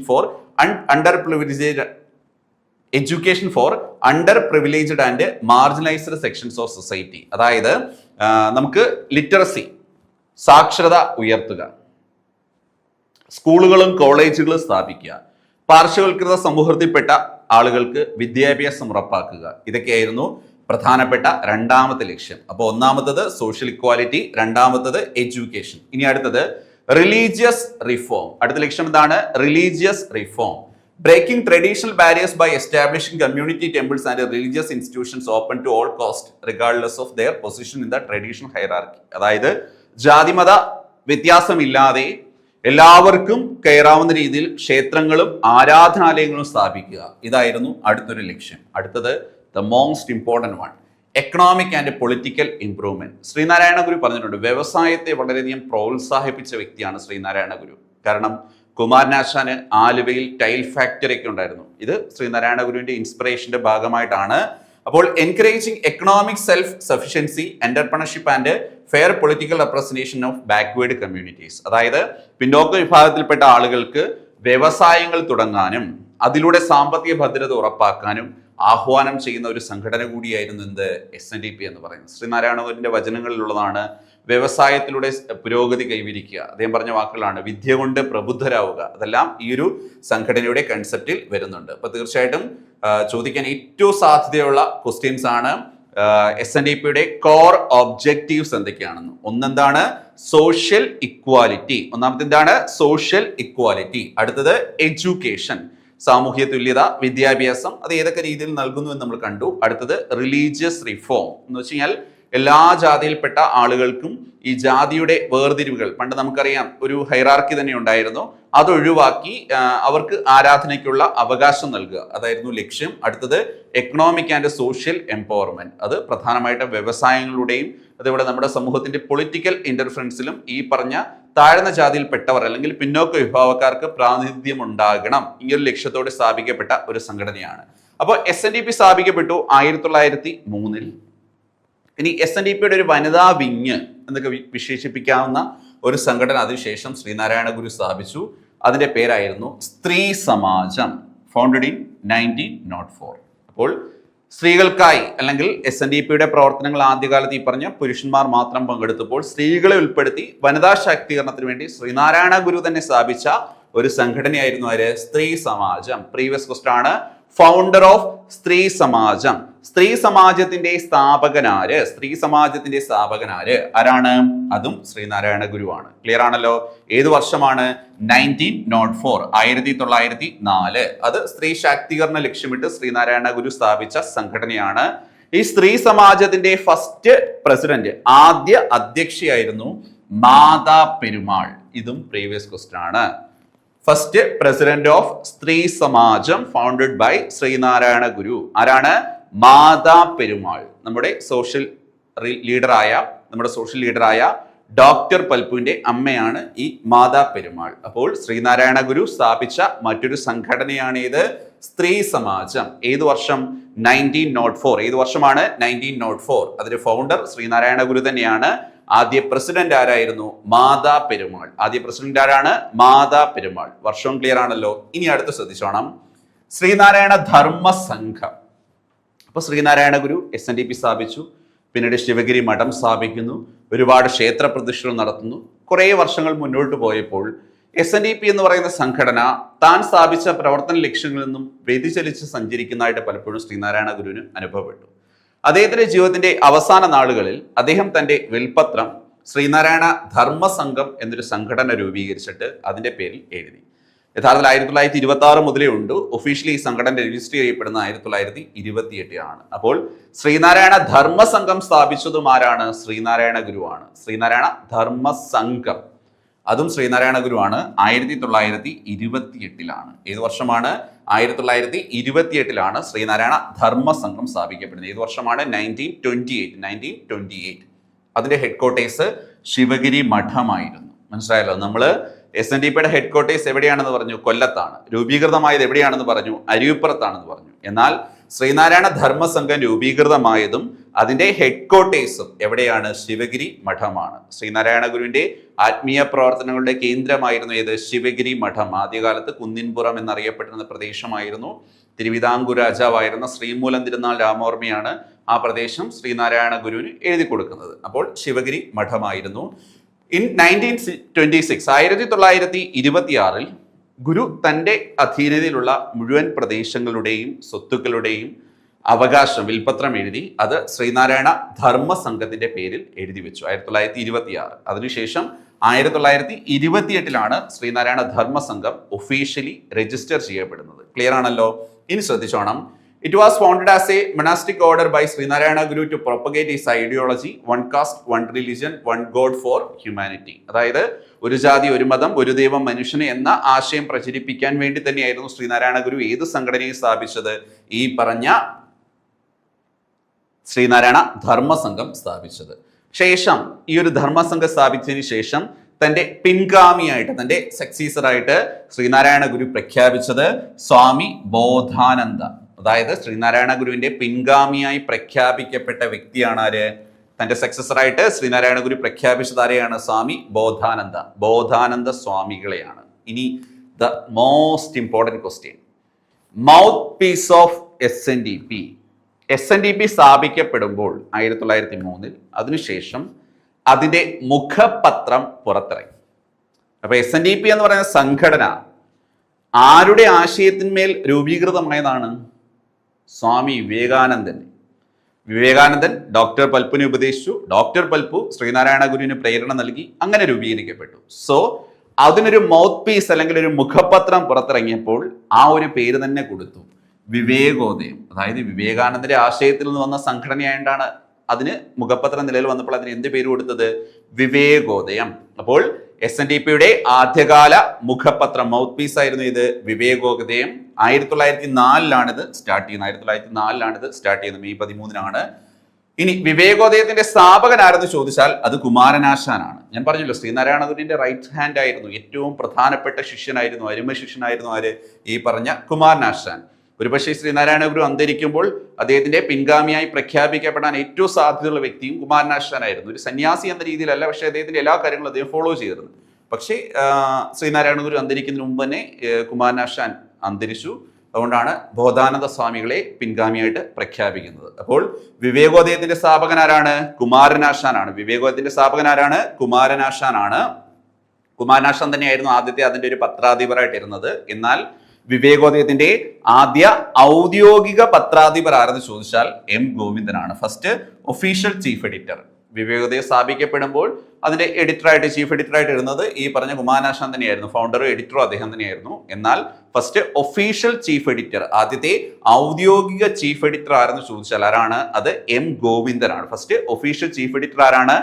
for underprivileged and marginalised sections of society. അതായത് നമുക്ക് ലിറ്ററസി, സാക്ഷരത ഉയർത്തുക, സ്കൂളുകളും കോളേജുകളും സ്ഥാപിക്കുക, പാർശ്വവൽകൃത സമൂഹത്തിൽപ്പെട്ട ആളുകൾക്ക് വിദ്യാഭ്യാസം ഉറപ്പാക്കുക. ഇതൊക്കെയായിരുന്നു പ്രധാനപ്പെട്ട രണ്ടാമത്തെ ലക്ഷ്യം. അപ്പോൾ ഒന്നാമത്തത് സോഷ്യൽ ഇക്വാലിറ്റി, രണ്ടാമത്തത് എഡ്യൂക്കേഷൻ. ഇനി അടുത്തത് റിലീജിയസ് റിഫോം. അടുത്ത ലക്ഷ്യം എന്താണ്? Religious reform. Breaking traditional barriers by establishing community temples and religious institutions open to all caste regardless of their position in the traditional hierarchy. അതായത് ജാതിമത വ്യത്യാസമില്ലാതെ എല്ലാവർക്കും കയറാവുന്ന രീതിയിൽ ക്ഷേത്രങ്ങളും ആരാധനാലയങ്ങളും സ്ഥാപിക്കുക. ഇതായിരുന്നു അടുത്തൊരു ലക്ഷ്യം. അടുത്തത് the most important one, economic and political improvement. Sreenarayana Guru പറഞ്ഞിട്ടുണ്ട്, വ്യവസായത്തെ വളരെയധികം പ്രോത്സാഹിപ്പിച്ച വ്യക്തിയാണ് ശ്രീനാരായണ ഗുരു. കാരണം കുമാരനാശാന് ആലുവയിൽ ടൈൽ ഫാക്ടറി ഒക്കെ ഉണ്ടായിരുന്നു. ഇത് ശ്രീനാരായണ ഗുരുവിന്റെ ഇൻസ്പിറേഷന്റെ ഭാഗമായിട്ടാണ്. അപ്പോൾ encouraging economic self sufficiency, entrepreneurship and fair political representation of backward communities. അതായത് പിന്നോക്ക വിഭാഗത്തിൽപ്പെട്ട ആളുകൾക്ക് വ്യവസായങ്ങൾ തുടങ്ങാനും അതിലൂടെ സാമ്പത്തിക ഭദ്രത ഉറപ്പാക്കാനും ആഹ്വാനം ചെയ്യുന്ന ഒരു സംഘടന കൂടിയായിരുന്നു എന്ത്? SNDP എന്ന് പറയുന്നത്. ശ്രീനാരായണ ഗുരുവിന്റെ വചനങ്ങളിലുള്ളതാണ്. വ്യവസായത്തിലൂടെ പുരോഗതി കൈവരിക്കുക, അദ്ദേഹം പറഞ്ഞ വാക്കുകളാണ്. വിദ്യ കൊണ്ട് പ്രബുദ്ധരാവുക, അതെല്ലാം ഈ ഒരു സംഘടനയുടെ കൺസെപ്റ്റിൽ വരുന്നുണ്ട്. അപ്പൊ തീർച്ചയായിട്ടും ചോദിക്കാൻ ഏറ്റവും സാധ്യതയുള്ള ക്വസ്റ്റ്യൻസ് ആണ് SNDPയുടെ കോർ ഒബ്ജക്റ്റീവ്സ് എന്തൊക്കെയാണെന്ന്. ഒന്നെന്താണ്? Social equality. ഒന്നാമത്തെ എന്താണ്? Social equality. അടുത്തത് എഡ്യൂക്കേഷൻ, സാമൂഹ്യ തുല്യത, വിദ്യാഭ്യാസം, അത് ഏതൊക്കെ രീതിയിൽ നൽകുന്നു എന്ന് നമ്മൾ കണ്ടു. അടുത്തത് റിലീജിയസ് റിഫോം എന്ന് വെച്ച് കഴിഞ്ഞാൽ എല്ലാ ജാതിയിൽപ്പെട്ട ആളുകൾക്കും ഈ ജാതിയുടെ വേർതിരിവുകൾ, പണ്ട് നമുക്കറിയാം ഒരു ഹൈറാർക്കി തന്നെ ഉണ്ടായിരുന്നു, അതൊഴിവാക്കി അവർക്ക് ആരാധനയ്ക്കുള്ള അവകാശം നൽകുക, അതായിരുന്നു ലക്ഷ്യം. അടുത്തത് എക്കണോമിക് ആൻഡ് സോഷ്യൽ എംപവർമെന്റ്, അത് പ്രധാനമായിട്ടും വ്യവസായങ്ങളുടെയും അതേപോലെ നമ്മുടെ സമൂഹത്തിന്റെ പൊളിറ്റിക്കൽ ഇന്റർഫറൻസിലും ഈ പറഞ്ഞ താഴ്ന്ന ജാതിയിൽപ്പെട്ടവർ അല്ലെങ്കിൽ പിന്നോക്ക വിഭാഗക്കാർക്ക് പ്രാതിനിധ്യം ഉണ്ടാകണം, ഈ ഒരു ലക്ഷ്യത്തോടെ സ്ഥാപിക്കപ്പെട്ട ഒരു സംഘടനയാണ്. അപ്പോൾ SNDP സ്ഥാപിക്കപ്പെട്ടു 1903. ഇനി SNDPയുടെ ഒരു വനിതാ വിങ് എന്നൊക്കെ വിശേഷിപ്പിക്കാവുന്ന ഒരു സംഘടന അതിനുശേഷം ശ്രീനാരായണ ഗുരു സ്ഥാപിച്ചു. അതിന്റെ പേരായിരുന്നു സ്ത്രീ സമാജം, ഫൗണ്ടഡ് ഇൻ 1904. അപ്പോൾ സ്ത്രീകൾക്കായി അല്ലെങ്കിൽ SNDPയുടെ പ്രവർത്തനങ്ങൾ ആദ്യകാലത്ത് ഈ പറഞ്ഞ പുരുഷന്മാർ മാത്രം പങ്കെടുത്തപ്പോൾ സ്ത്രീകളെ ഉൾപ്പെടുത്തി വനിതാ ശാക്തീകരണത്തിന് വേണ്ടി ശ്രീനാരായണ ഗുരു തന്നെ സ്ഥാപിച്ച ഒരു സംഘടനയായിരുന്നു ആര്? സ്ത്രീ സമാജം. പ്രീവിയസ് ക്വസ്റ്റൻ ആണ്, ഫൗണ്ടർ ഓഫ് സ്ത്രീ സമാജം. സ്ത്രീ സമാജത്തിന്റെ സ്ഥാപകനാര്? സ്ത്രീ സമാജത്തിന്റെ സ്ഥാപകനാര് ആരാണ്? അതും ശ്രീനാരായണ ഗുരുവാണ്. ക്ലിയർ ആണല്ലോ. ഏത് വർഷമാണ്? 1904, 1904. അത് സ്ത്രീ ശാക്തീകരണ ലക്ഷ്യമിട്ട് ശ്രീനാരായണ ഗുരു സ്ഥാപിച്ച സംഘടനയാണ്. ഈ സ്ത്രീ സമാജത്തിന്റെ ഫസ്റ്റ് പ്രസിഡന്റ്, ആദ്യ അധ്യക്ഷയായിരുന്നു മാതാ പെരുമാൾ. ഇതും പ്രീവിയസ് ക്വസ്റ്റൻ ആണ്. ഫസ്റ്റ് പ്രസിഡന്റ് ഓഫ് സ്ത്രീ സമാജം ഫൗണ്ടഡ് ബൈ ശ്രീനാരായണ ഗുരു ആരാണ്? മാതാ പെരുമാൾ. നമ്മുടെ സോഷ്യൽ ലീഡറായ ഡോക്ടർ പൽപുവിന്റെ അമ്മയാണ് ഈ മാതാ പെരുമാൾ. അപ്പോൾ ശ്രീനാരായണ ഗുരു സ്ഥാപിച്ച മറ്റൊരു സംഘടനയാണ് ഇത്, സ്ത്രീ സമാജം. ഏത് വർഷം? 1904. ഏത് വർഷമാണ്? 1904. അതിന്റെ ഫൗണ്ടർ ശ്രീനാരായണ ഗുരു തന്നെയാണ്. ആദ്യ പ്രസിഡന്റ് ആരായിരുന്നു? മാതാ പെരുമാൾ. ആദ്യ പ്രസിഡന്റ് ആരാണ്? മാതാ പെരുമാൾ. വർഷവും ക്ലിയർ ആണല്ലോ. ഇനി അടുത്ത് ശ്രദ്ധിച്ചോണം, ശ്രീനാരായണ ധർമ്മ സംഘം. അപ്പൊ ശ്രീനാരായണ ഗുരു SNDP സ്ഥാപിച്ചു, പിന്നീട് ശിവഗിരി മഠം സ്ഥാപിക്കുന്നു, ഒരുപാട് ക്ഷേത്ര പ്രതിഷ്ഠകൾ നടത്തുന്നു. കുറേ വർഷങ്ങൾ മുന്നോട്ട് പോയപ്പോൾ SNDP എന്ന് പറയുന്ന സംഘടന താൻ സ്ഥാപിച്ച പ്രവർത്തന ലക്ഷ്യങ്ങളിൽ നിന്നും വ്യതിചലിച്ച് സഞ്ചരിക്കുന്നതായിട്ട് പലപ്പോഴും ശ്രീനാരായണ ഗുരുവിന് അനുഭവപ്പെട്ടു. അദ്ദേഹത്തിന്റെ ജീവിതത്തിന്റെ അവസാന നാളുകളിൽ അദ്ദേഹം തന്റെ വിൽപത്രം ശ്രീനാരായണ ധർമ്മ സംഘം എന്നൊരു സംഘടന രൂപീകരിച്ചിട്ട് അതിന്റെ പേരിൽ എഴുതി. യഥാർത്ഥത്തിൽ 1926 മുതലേ ഉണ്ട്. ഒഫീഷ്യലി ഈ സംഘടന രജിസ്റ്റർ ചെയ്യപ്പെടുന്ന 1928 ആണ്. അപ്പോൾ ശ്രീനാരായണ ധർമ്മ സംഘം സ്ഥാപിച്ചതും ആരാണ്? ശ്രീനാരായണ ഗുരുവാണ്. ശ്രീനാരായണ ധർമ്മ സംഘം അതും ശ്രീനാരായണ ഗുരുവാണ്. 1928 ഏത് വർഷമാണ്? 1928 ശ്രീനാരായണ ധർമ്മ സംഘം സ്ഥാപിക്കപ്പെടുന്നത്. ഏത് വർഷമാണ്? 1928. അതിന്റെ ഹെഡ് ക്വാർട്ടേഴ്സ് ശിവഗിരി മഠമായിരുന്നു. മനസ്സിലായല്ലോ. നമ്മൾ SNDPയുടെ ഹെഡ്ക്വാർട്ടേഴ്സ് എവിടെയാണെന്ന് പറഞ്ഞു? കൊല്ലത്താണ്. രൂപീകൃതമായത് എവിടെയാണെന്ന് പറഞ്ഞു? അരിയൂപ്പുറത്താണെന്ന് പറഞ്ഞു. എന്നാൽ ശ്രീനാരായണ ധർമ്മസംഘം രൂപീകൃതമായതും അതിന്റെ ഹെഡ്ക്വാർട്ടേഴ്സും എവിടെയാണ്? ശിവഗിരി മഠമാണ്. ശ്രീനാരായണ ഗുരുവിന്റെ ആത്മീയ പ്രവർത്തനങ്ങളുടെ കേന്ദ്രമായിരുന്നു ഏത്? ശിവഗിരി മഠം. ആദ്യകാലത്ത് കുന്നിൻപുറം എന്നറിയപ്പെട്ടിരുന്ന പ്രദേശമായിരുന്നു. തിരുവിതാംകൂർ രാജാവായിരുന്ന ശ്രീമൂലം തിരുനാൾ രാമവർമ്മയാണ് ആ പ്രദേശം ശ്രീനാരായണ ഗുരുവിന് എഴുതി കൊടുക്കുന്നത്. അപ്പോൾ ശിവഗിരി മഠമായിരുന്നു. ഇൻ 1926 ഗുരു തൻ്റെ അധീനതയിലുള്ള മുഴുവൻ പ്രദേശങ്ങളുടെയും സ്വത്തുക്കളുടെയും അവകാശം വിൽപത്രം എഴുതി അത് ശ്രീനാരായണ ധർമ്മസംഘത്തിന്റെ പേരിൽ എഴുതി വെച്ചു. 1926. അതിനുശേഷം 1928 ശ്രീനാരായണ ധർമ്മസംഘം ഒഫീഷ്യലി രജിസ്റ്റർ ചെയ്യപ്പെടുന്നത്. ക്ലിയർ ആണല്ലോ? ഇനി ശ്രദ്ധിച്ചോണം. It was founded as a monastic order by Srinarayana Guru to propagate his ideology, one caste, one religion, one God for humanity. അതായത് ഒരു ജാതി, ഒരു മതം, ഒരു ദൈവം, മനുഷ്യന് എന്ന ആശയം പ്രചരിപ്പിക്കാൻ വേണ്ടി തന്നെയായിരുന്നു ശ്രീനാരായണ ഗുരു ഏത് സംഘടനയെ സ്ഥാപിച്ചത്? ഈ പറഞ്ഞ ശ്രീനാരായണ ധർമ്മസംഘം സ്ഥാപിച്ചത്. ശേഷം ഈ ഒരു ധർമ്മസംഘം സ്ഥാപിച്ചതിന് ശേഷം തന്റെ പിൻഗാമിയായിട്ട്, തന്റെ സക്സീസറായിട്ട് ശ്രീനാരായണ ഗുരു പ്രഖ്യാപിച്ചത് സ്വാമി ബോധാനന്ദ. അതായത് ശ്രീനാരായണ ഗുരുവിന്റെ പിൻഗാമിയായി പ്രഖ്യാപിക്കപ്പെട്ട വ്യക്തിയാണ് ആര്? തന്റെ സക്സസറായിട്ട് ശ്രീനാരായണ ഗുരു പ്രഖ്യാപിച്ചത് ആരെയാണ്? സ്വാമി ബോധാനന്ദ. ബോധാനന്ദ സ്വാമികളെയാണ്. ഇനി the most important question, mouthpiece of SNDP. SNDP സ്ഥാപിക്കപ്പെടുമ്പോൾ 1903 അതിനുശേഷം അതിന്റെ മുഖപത്രം പുറത്തിറങ്ങി. അപ്പൊ SNDP എന്ന് പറയുന്ന സംഘടന ആരുടെ ആശയത്തിന്മേൽ രൂപീകൃതമായതാണ്? സ്വാമി വിവേകാനന്ദൻ. വിവേകാനന്ദൻ ഡോക്ടർ പൽപ്പുവിനെ ഉപദേശിച്ചു. ഡോക്ടർ പൽപ്പു ശ്രീനാരായണ ഗുരുവിന് പ്രേരണ നൽകി. അങ്ങനെ രൂപീകരിക്കപ്പെട്ടു. സോ അതിനൊരു മൗത്ത് പീസ് അല്ലെങ്കിൽ ഒരു മുഖപത്രം പുറത്തിറങ്ങിയപ്പോൾ ആ ഒരു പേര് തന്നെ കൊടുത്തു, വിവേകോദയം. അതായത് വിവേകാനന്ദന്റെ ആശയത്തിൽ നിന്ന് വന്ന സംഘടനയായിട്ടാണ് അതിന് മുഖപത്രം നിലയിൽ വന്നപ്പോൾ അതിന് എന്ത് പേര് കൊടുത്തത്? വിവേകോദയം. അപ്പോൾ SNDPയുടെ ആദ്യകാല മുഖപത്രം മൗത്ത് പീസ് ആയിരുന്നു ഇത് വിവേകോദയം. 1904 ഇത് സ്റ്റാർട്ട് ചെയ്യുന്നത്. 1904 ഇത് സ്റ്റാർട്ട് ചെയ്യുന്നത്. മെയ് 13 ഇനി വിവേകോദയത്തിന്റെ സ്ഥാപകൻ ആരെന്ന് ചോദിച്ചാൽ അത് കുമാരനാശാനാണ്. ഞാൻ പറഞ്ഞല്ലോ ശ്രീനാരായണ ഗുരുവിന്റെ റൈറ്റ് ഹാൻഡ് ആയിരുന്നു, ഏറ്റവും പ്രധാനപ്പെട്ട ശിഷ്യനായിരുന്നു, അരുമ ശിഷ്യനായിരുന്നു ആര്? ഈ പറഞ്ഞ കുമാരനാശാൻ. ഒരുപക്ഷെ ശ്രീനാരായണ ഗുരു അന്തരിക്കുമ്പോൾ അദ്ദേഹത്തിന്റെ പിൻഗാമിയായി പ്രഖ്യാപിക്കപ്പെടാൻ ഏറ്റവും സാധ്യതയുള്ള വ്യക്തിയും കുമാരനാശാനായിരുന്നു. ഒരു സന്യാസി എന്ന രീതിയിലല്ല, പക്ഷെ അദ്ദേഹത്തിന്റെ എല്ലാ കാര്യങ്ങളും അദ്ദേഹം ഫോളോ ചെയ്തിരുന്നു. പക്ഷേ ശ്രീനാരായണ ഗുരു അന്തരിക്കുന്നതിന് മുമ്പ് തന്നെ കുമാരനാശാൻ അന്തരിച്ചു. അതുകൊണ്ടാണ് ബോധാനന്ദ സ്വാമികളെ പിൻഗാമിയായിട്ട് പ്രഖ്യാപിക്കുന്നത്. അപ്പോൾ വിവേകോദയത്തിന്റെ സ്ഥാപകൻ ആരാണ്? കുമാരനാശാനാണ്. വിവേകോദയത്തിന്റെ സ്ഥാപകൻ ആരാണ്? കുമാരനാശാനാണ്. കുമാരനാശാൻ തന്നെയായിരുന്നു ആദ്യത്തെ അതിന്റെ ഒരു പത്രാധിപരായിട്ടിരുന്നത്. എന്നാൽ വിവേകോദയത്തിന്റെ ആദ്യ ഔദ്യോഗിക പത്രാധിപർ ആരെന്ന് ചോദിച്ചാൽ M ഗോവിന്ദനാണ്. First official chief editor. വിവേകോദയം സ്ഥാപിക്കപ്പെടുമ്പോൾ അതിന്റെ എഡിറ്ററായിട്ട്, ചീഫ് എഡിറ്ററായിട്ട് ഇരുന്നത് ഈ പറഞ്ഞ കുമാരനാശാൻ തന്നെയായിരുന്നു. ഫൗണ്ടറും എഡിറ്ററും അദ്ദേഹം തന്നെയായിരുന്നു. എന്നാൽ ഫസ്റ്റ് ഒഫീഷ്യൽ ചീഫ് എഡിറ്റർ, ആദ്യത്തെ ഔദ്യോഗിക ചീഫ് എഡിറ്റർ ആരെന്ന് ചോദിച്ചാൽ ആരാണ്? അത് M ഗോവിന്ദനാണ്. ഫസ്റ്റ് ഒഫീഷ്യൽ ചീഫ് എഡിറ്റർ ആരാണ്?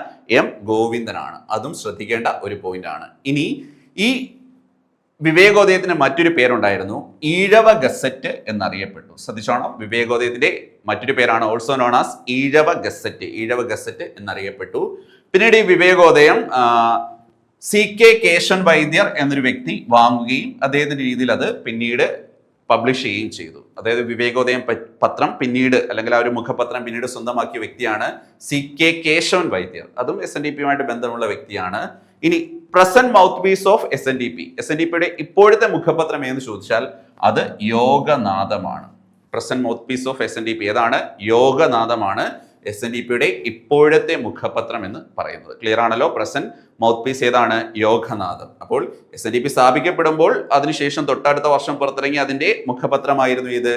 M ഗോവിന്ദനാണ്. അതും ശ്രദ്ധിക്കേണ്ട ഒരു പോയിന്റ് ആണ്. ഇനി ഈ വിവേകോദയത്തിന് മറ്റൊരു പേരുണ്ടായിരുന്നു, ഈഴവ ഗസറ്റ് എന്നറിയപ്പെട്ടു. ശ്രദ്ധിച്ചോണം, വിവേകോദയത്തിന്റെ മറ്റൊരു പേരാണ് also known as Ezhava gazette. Ezhava gazette എന്നറിയപ്പെട്ടു. പിന്നീട് ഈ വിവേകോദയം CK കേശവൻ വൈദ്യർ എന്നൊരു വ്യക്തി വാങ്ങുകയും അദ്ദേഹത്തിന്റെ രീതിയിൽ അത് പിന്നീട് പബ്ലിഷ് ചെയ്യുകയും ചെയ്തു. അതായത് വിവേകോദയം പത്രം പിന്നീട്, അല്ലെങ്കിൽ ആ ഒരു മുഖപത്രം പിന്നീട് സ്വന്തമാക്കിയ വ്യക്തിയാണ് CK കേശവൻ വൈദ്യർ. അതും SNDPയുമായിട്ട് ബന്ധമുള്ള വ്യക്തിയാണ്. ഇനി പ്രസന്റ് മൗത്ത് പീസ് ഓഫ് SNDPയുടെ ഇപ്പോഴത്തെ മുഖപത്രം എന്ന് ചോദിച്ചാൽ അത് യോഗനാഥമാണ്. Present mouthpiece of SNDP ഏതാണ്? യോഗനാഥമാണ് SNDPയുടെ ഇപ്പോഴത്തെ മുഖപത്രം എന്ന് പറയുന്നത്. ക്ലിയർ ആണല്ലോ? പ്രസന്റ് മൗത്ത് പീസ് ഏതാണ്? യോഗനാഥം. അപ്പോൾ SNDP സ്ഥാപിക്കപ്പെടുമ്പോൾ അതിനുശേഷം തൊട്ടടുത്ത വർഷം പുറത്തിറങ്ങി അതിന്റെ മുഖപത്രമായിരുന്നു ഇത്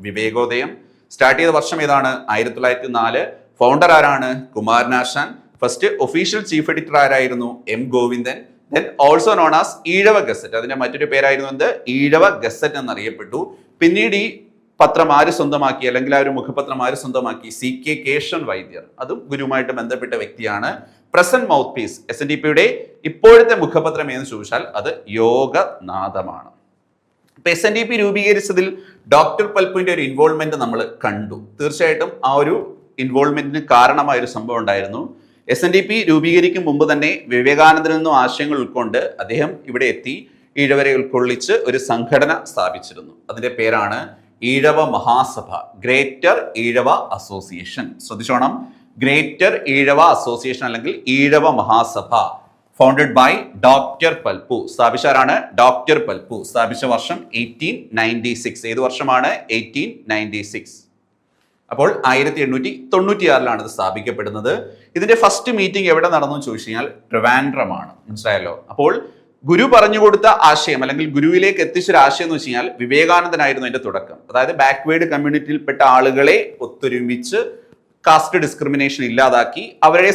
വിവേകോദയം. സ്റ്റാർട്ട് ചെയ്ത വർഷം ഏതാണ്? 1904. ഫൗണ്ടർ ആരാണ്? Kumaranasan. First official chief editor ആരായിരുന്നു? M Govindan. Then also known as Ezhava gazette. അതിന്റെ മറ്റൊരു പേരായിരുന്നു എന്ത്? ഈഴവ ഗസറ്റ് എന്നറിയപ്പെട്ടു. പിന്നീട് ഈ പത്രം ആര് സ്വന്തമാക്കി, അല്ലെങ്കിൽ ആ ഒരു മുഖപത്രം ആര് സ്വന്തമാക്കി? CK കേശവൻ വൈദ്യർ. അതും ഗുരുവുമായിട്ട് ബന്ധപ്പെട്ട വ്യക്തിയാണ്. പ്രസന്റ് മൗത്ത് പീസ് SNDPയുടെ ഇപ്പോഴത്തെ മുഖപത്രം എന്ന് ചോദിച്ചാൽ അത് യോഗനാഥമാണ്. ഇപ്പൊ SNDP രൂപീകരിച്ചതിൽ ഡോക്ടർ പൽപ്പുവിന്റെ ഒരു ഇൻവോൾവ്മെന്റ് നമ്മൾ കണ്ടു. തീർച്ചയായിട്ടും ആ ഒരു ഇൻവോൾവ്മെന്റിന് കാരണമായ ഒരു സംഭവം ഉണ്ടായിരുന്നു. SNDP രൂപീകരിക്കും മുമ്പ് തന്നെ വിവേകാനന്ദനിൽ നിന്നും ആശയങ്ങൾ ഉൾക്കൊണ്ട് അദ്ദേഹം ഇവിടെ എത്തി ഈഴവരെ ഉൾക്കൊള്ളിച്ച് ഒരു സംഘടന സ്ഥാപിച്ചിരുന്നു. അതിന്റെ പേരാണ് ഈഴവ മഹാസഭ, ഗ്രേറ്റർ ഈഴവ അസോസിയേഷൻ. ശ്രദ്ധിച്ചോണം, ഗ്രേറ്റർ ഈഴവ അസോസിയേഷൻ അല്ലെങ്കിൽ Ezhava Mahasabha, founded by doctor Palpu. സ്ഥാപിച്ചാരാണ്? ഡോക്ടർ പൽപ്പു. സ്ഥാപിച്ച വർഷം 1896. ഏത് വർഷമാണ്? 1896. അപ്പോൾ 1896 ഇത് സ്ഥാപിക്കപ്പെടുന്നത്. ഇതിന്റെ ഫസ്റ്റ് മീറ്റിംഗ് എവിടെ നടന്നു എന്ന് ചോദിച്ചു കഴിഞ്ഞാൽ ട്രിവാൻഡ്രമാണ്. മനസ്സിലായല്ലോ? അപ്പോൾ ഗുരു പറഞ്ഞു കൊടുത്ത ആശയം അല്ലെങ്കിൽ ഗുരുവിലേക്ക് എത്തിച്ചൊരു ആശയം എന്ന് വെച്ച് കഴിഞ്ഞാൽ വിവേകാനന്ദനായിരുന്നു അതിന്റെ തുടക്കം. അതായത് ബാക്ക്വേർഡ് കമ്മ്യൂണിറ്റിയിൽപ്പെട്ട ആളുകളെ ഒത്തൊരുമിച്ച് കാസ്റ്റ് ഡിസ്ക്രിമിനേഷൻ ഇല്ലാതാക്കി അവരെ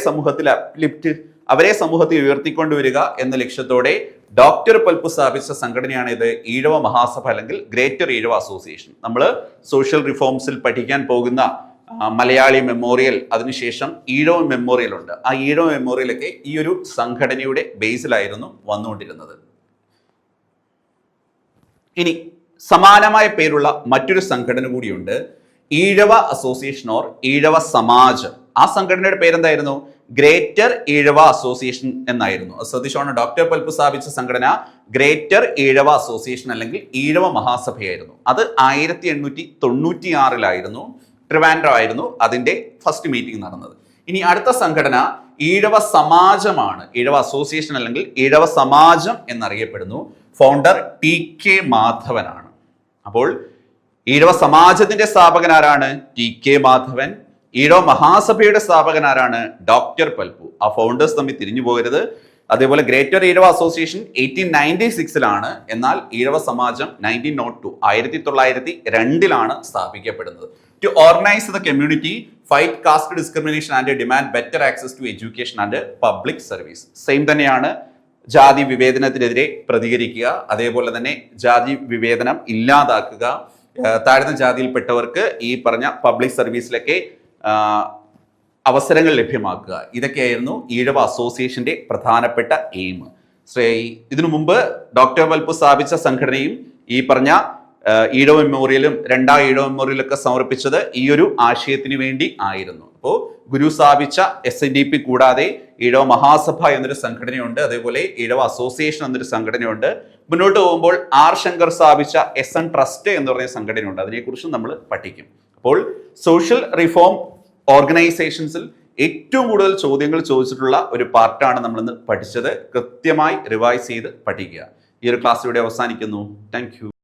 സമൂഹത്തിൽ ഉയർത്തിക്കൊണ്ടുവരിക എന്ന ലക്ഷ്യത്തോടെ ഡോക്ടർ പൽപ്പു സ്ഥാപിച്ച സംഘടനയാണ് ഇത് ഈഴവ മഹാസഭ അല്ലെങ്കിൽ ഗ്രേറ്റർ ഈഴവ അസോസിയേഷൻ. നമ്മൾ സോഷ്യൽ റിഫോംസിൽ പഠിക്കാൻ പോകുന്ന മലയാളി മെമ്മോറിയൽ, അതിനുശേഷം ഈഴവ മെമ്മോറിയൽ ഉണ്ട്. ആ ഈഴവ മെമ്മോറിയലൊക്കെ ഈ ഒരു സംഘടനയുടെ ബേസിലായിരുന്നു വന്നുകൊണ്ടിരുന്നത്. ഇനി സമാനമായ പേരുള്ള മറ്റൊരു സംഘടന കൂടിയുണ്ട്, ഈഴവ അസോസിയേഷൻ ഓർ ഈഴവ സമാജം. ആ സംഘടനയുടെ പേരെന്തായിരുന്നു? ഗ്രേറ്റർ ഈഴവ അസോസിയേഷൻ എന്നായിരുന്നു. ശ്രദ്ധിച്ചോണം, ഡോക്ടർ പൽപ്പു സ്ഥാപിച്ച സംഘടന ഗ്രേറ്റർ ഈഴവ അസോസിയേഷൻ അല്ലെങ്കിൽ ഈഴവ മഹാസഭയായിരുന്നു. അത് 1896 ട്രിവാൻഡ്രം ആയിരുന്നു അതിന്റെ ഫസ്റ്റ് മീറ്റിംഗ് നടന്നത്. ഇനി അടുത്ത സംഘടന ഈഴവ സമാജമാണ്. ഈഴവ അസോസിയേഷൻ അല്ലെങ്കിൽ ഈഴവ സമാജം എന്നറിയപ്പെടുന്നു. Founder TK മാധവനാണ്. അപ്പോൾ ഈഴവ സമാജത്തിന്റെ സ്ഥാപകൻ ആരാണ്? TK മാധവൻ. ഈഴവ മഹാസഭയുടെ സ്ഥാപകൻ ആരാണ്? ഡോക്ടർ പൽപ്പു. ആ ഫൗണ്ടേഴ്സ് തമ്മിൽ തിരിഞ്ഞു പോകരുത്. അതേപോലെ ഗ്രേറ്റർ ഈഴവ അസോസിയേഷൻ 1896 എന്നാൽ ഈഴവ സമാജം 1902 1902 സ്ഥാപിക്കപ്പെടുന്നത്. To organize the community, fight caste discrimination and demand better access to education and public service. Same തന്നെയാണ്. ജാതി വിവേചനത്തിനെതിരെ പ്രതികരിക്കുക, അതേപോലെ തന്നെ ജാതി വിവേചനം ഇല്ലാതാക്കുക, താഴ്ന്ന ജാതിയിൽപ്പെട്ടവർക്ക് ഈ പറഞ്ഞ പബ്ലിക് സർവീസിലൊക്കെ അവസരങ്ങൾ ലഭ്യമാക്കുക. ഇതൊക്കെയായിരുന്നു ഈഴവ അസോസിയേഷന്റെ പ്രധാനപ്പെട്ട എയിം. ഇതിനു മുമ്പ് ഡോക്ടർ പൽപ്പു സ്ഥാപിച്ച സംഘടനയും ഈ പറഞ്ഞ ഈഴവ മെമ്മോറിയലും രണ്ടാം ഈഴവ മെമ്മോറിയലൊക്കെ സമർപ്പിച്ചത് ഈ ഒരു ആശയത്തിന് വേണ്ടി ആയിരുന്നു. അപ്പോൾ ഗുരു സ്ഥാപിച്ച SNDP കൂടാതെ ഈഴവ മഹാസഭ എന്നൊരു സംഘടനയുണ്ട്, അതേപോലെ ഈഴവ അസോസിയേഷൻ എന്നൊരു സംഘടനയുണ്ട്. മുന്നോട്ട് പോകുമ്പോൾ R ശങ്കർ സ്ഥാപിച്ച SN ട്രസ്റ്റ് എന്ന് പറഞ്ഞ സംഘടനയുണ്ട്. അതിനെക്കുറിച്ചും നമ്മൾ പഠിക്കും. അപ്പോൾ സോഷ്യൽ റിഫോം ഓർഗനൈസേഷൻസിൽ ഏറ്റവും കൂടുതൽ ചോദ്യങ്ങൾ ചോദിച്ചിട്ടുള്ള ഒരു പാർട്ടാണ് നമ്മളിന്ന് പഠിച്ചത്. കൃത്യമായി റിവൈസ് ചെയ്ത് പഠിക്കുക. ഈ ഒരു ക്ലാസ് ഇവിടെ അവസാനിക്കുന്നു. Thank you.